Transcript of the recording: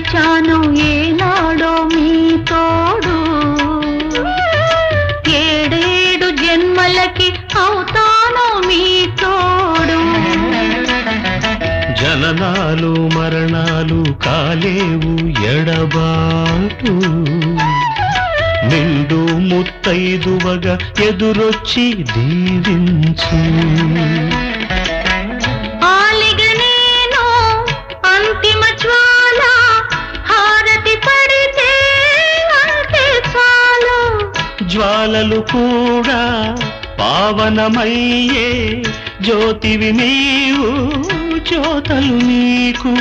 నిలిచాను ఏనాడో మీ తోడు ఏడేడు జన్మలకి అవుతాను మీ తోడు జననాలు మరణాలు కాలేవు ఎడబాటు నిండు ముత్తైదువగా ఎదురొచ్చి దీవించు ఆలిగ నేను అంతిమ జ్వాల హారతి పడితే అంతే చాలు జ్వాలలు కూడా పావనమయ్యే జ్యోతివి నీవు జ్యోతలు నీకు